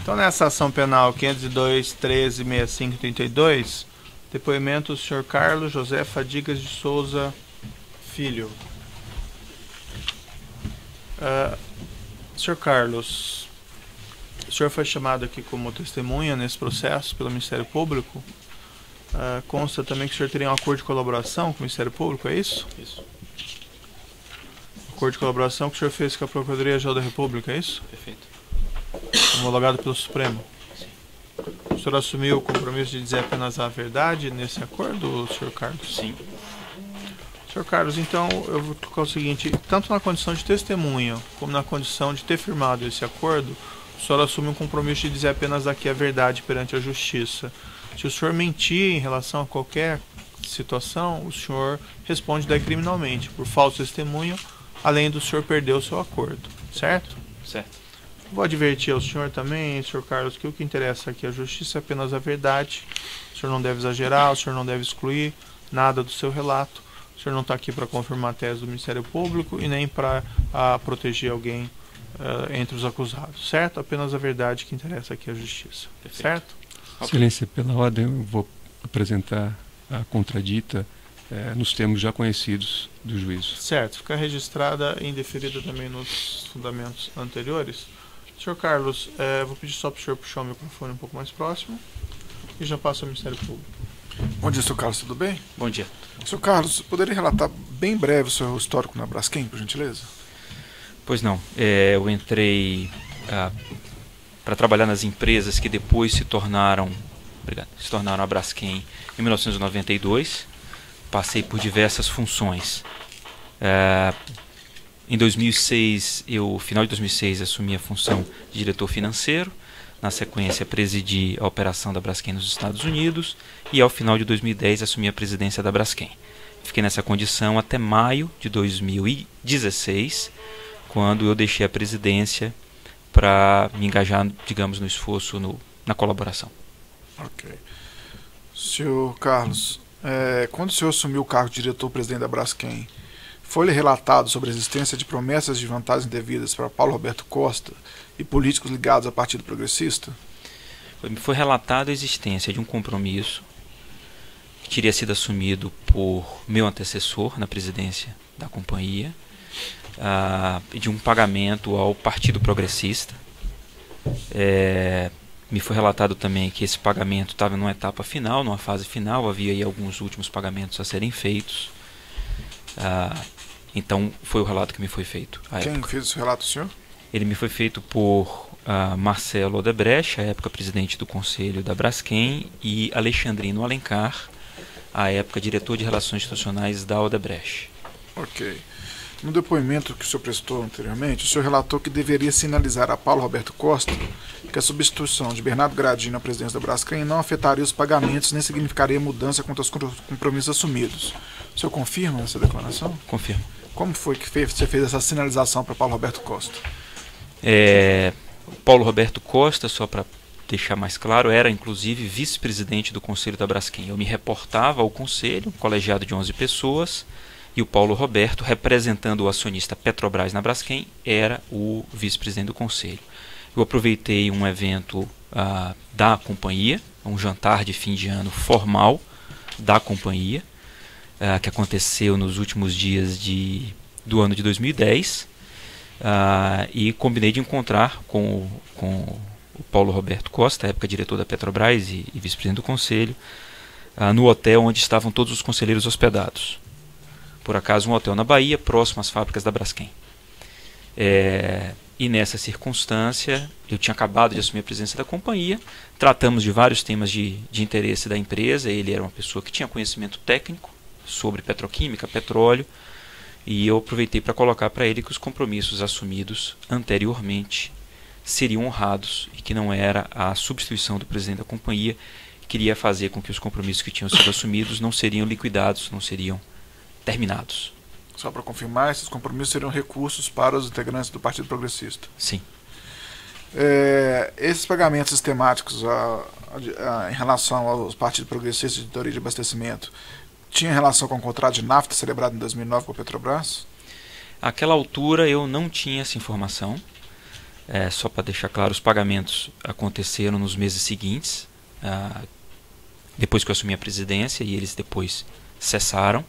Então, nessa ação penal 502.13.65.32, depoimento do senhor Carlos José Fadigas de Souza Filho. Senhor Carlos, o senhor foi chamado aqui como testemunha nesse processo pelo Ministério Público. Consta também que o senhor teria um acordo de colaboração com o Ministério Público, é isso? Isso. Acordo de colaboração que o senhor fez com a Procuradoria-Geral da República, é isso? Perfeito. Homologado pelo Supremo. Sim. O senhor assumiu o compromisso de dizer apenas a verdade nesse acordo, senhor Carlos? Sim. Senhor Carlos, então eu vou tocar o seguinte: tanto na condição de testemunha como na condição de ter firmado esse acordo, o senhor assume um compromisso de dizer apenas aqui a verdade perante a justiça. Se o senhor mentir em relação a qualquer situação, o senhor responde daí criminalmente por falso testemunho, além do senhor perder o seu acordo, certo? Certo. Vou advertir ao senhor também, senhor Carlos, que o que interessa aqui é a justiça, é apenas a verdade. O senhor não deve exagerar, o senhor não deve excluir nada do seu relato. O senhor não está aqui para confirmar a tese do Ministério Público e nem para proteger alguém entre os acusados, certo? Apenas a verdade que interessa aqui é a justiça, Perfeito. certo? Excelência, pela ordem, eu vou apresentar a contradita nos termos já conhecidos do juízo. Certo, fica registrada e indeferida também nos fundamentos anteriores. Senhor Carlos, vou pedir só para o senhor puxar o microfone um pouco mais próximo e já passo ao Ministério Público. Bom dia, Sr. Carlos, tudo bem? Bom dia. Sr. Carlos, poderia relatar bem breve o seu histórico na Braskem, por gentileza? Pois não. Eu entrei para trabalhar nas empresas que depois se tornaram a Braskem em 1992. Passei por diversas funções. Em 2006, final de 2006, assumi a função de diretor financeiro. Na sequência, presidi a operação da Braskem nos Estados Unidos. E ao final de 2010, assumi a presidência da Braskem. Fiquei nessa condição até maio de 2016, quando eu deixei a presidência para me engajar, digamos, no esforço na colaboração. Ok. Senhor Carlos, quando o senhor assumiu o cargo de diretor-presidente da Braskem, foi-lhe relatado sobre a existência de promessas de vantagens indevidas para Paulo Roberto Costa e políticos ligados ao Partido Progressista? Foi relatada a existência de um compromisso que teria sido assumido por meu antecessor na presidência da companhia, de um pagamento ao Partido Progressista. Me foi relatado também que esse pagamento estava numa etapa final, numa fase final, havia aí alguns últimos pagamentos a serem feitos. Então foi o relato que me foi feito à época. Quem fez esse relato, senhor? Ele me foi feito por Marcelo Odebrecht, à época presidente do Conselho da Braskem, e Alexandrino Alencar, à época diretor de Relações Institucionais da Odebrecht. Ok. No depoimento que o senhor prestou anteriormente, o senhor relatou que deveria sinalizar a Paulo Roberto Costa que a substituição de Bernardo Gradinho na presidência da Braskem não afetaria os pagamentos nem significaria mudança quanto aos compromissos assumidos. O senhor confirma essa declaração? Confirmo. Como foi que você fez essa sinalização para Paulo Roberto Costa? Paulo Roberto Costa, só para deixar mais claro, era inclusive vice-presidente do Conselho da Braskem. Eu me reportava ao Conselho, um colegiado de 11 pessoas, e o Paulo Roberto, representando o acionista Petrobras na Braskem, era o vice-presidente do Conselho. Eu aproveitei um evento da companhia, um jantar de fim de ano formal da companhia, que aconteceu nos últimos dias do ano de 2010, e combinei de encontrar com o Paulo Roberto Costa, à época diretor da Petrobras e vice-presidente do Conselho, no hotel onde estavam todos os conselheiros hospedados. Por acaso, um hotel na Bahia, próximo às fábricas da Braskem. E nessa circunstância, eu tinha acabado de assumir a presidência da companhia, tratamos de vários temas de interesse da empresa. Ele era uma pessoa que tinha conhecimento técnico sobre petroquímica, petróleo, e eu aproveitei para colocar para ele que os compromissos assumidos anteriormente seriam honrados e que não era a substituição do presidente da companhia que iria fazer com que os compromissos que tinham sido assumidos não seriam liquidados, não seriam terminados. Só para confirmar, esses compromissos seriam recursos para os integrantes do Partido Progressista? Sim. Esses pagamentos sistemáticos em relação aos partidos progressistas de editoria de abastecimento tinha relação com o contrato de nafta celebrado em 2009 com a Petrobras? Àquela altura eu não tinha essa informação. Só para deixar claro, os pagamentos aconteceram nos meses seguintes, depois que eu assumi a presidência, e eles depois cessaram.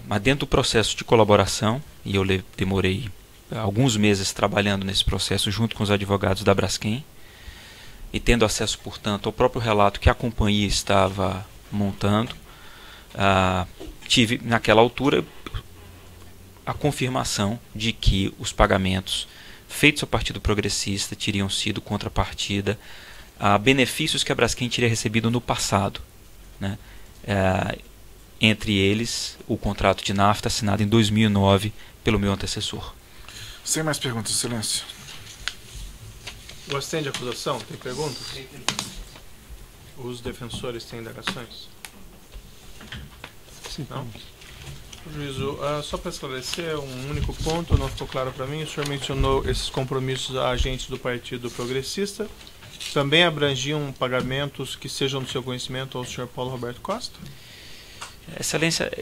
Mas dentro do processo de colaboração, e eu demorei alguns meses trabalhando nesse processo junto com os advogados da Braskem, e tendo acesso, portanto, ao próprio relato que a companhia estava montando, tive, naquela altura, a confirmação de que os pagamentos feitos ao Partido Progressista teriam sido contrapartida a benefícios que a Braskem teria recebido no passado, né? Entre eles, o contrato de nafta assinado em 2009 pelo meu antecessor. Sem mais perguntas, Excelência. O assistente de acusação tem perguntas? Os defensores têm indagações? Sim, não? Juízo, só para esclarecer um único ponto, não ficou claro para mim, o senhor mencionou esses compromissos a agentes do Partido Progressista, também abrangiam pagamentos que sejam do seu conhecimento ao senhor Paulo Roberto Costa? Excelência,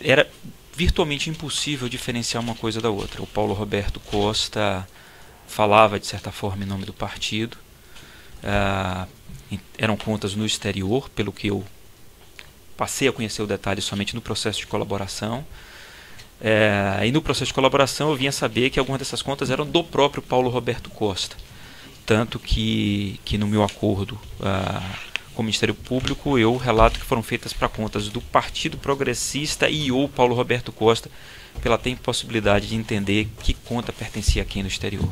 era virtualmente impossível diferenciar uma coisa da outra. O Paulo Roberto Costa falava, de certa forma, em nome do partido, eram contas no exterior, pelo que eu passei a conhecer o detalhe somente no processo de colaboração. E no processo de colaboração eu vinha saber que algumas dessas contas eram do próprio Paulo Roberto Costa. Tanto que no meu acordo com o Ministério Público eu relato que foram feitas para contas do Partido Progressista e ou Paulo Roberto Costa, pela tem possibilidade de entender que conta pertencia a quem no exterior.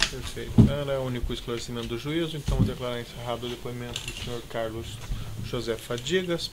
Perfeito. Era o único esclarecimento do juízo, então vou declarar encerrado o depoimento do senhor Carlos José Fadigas.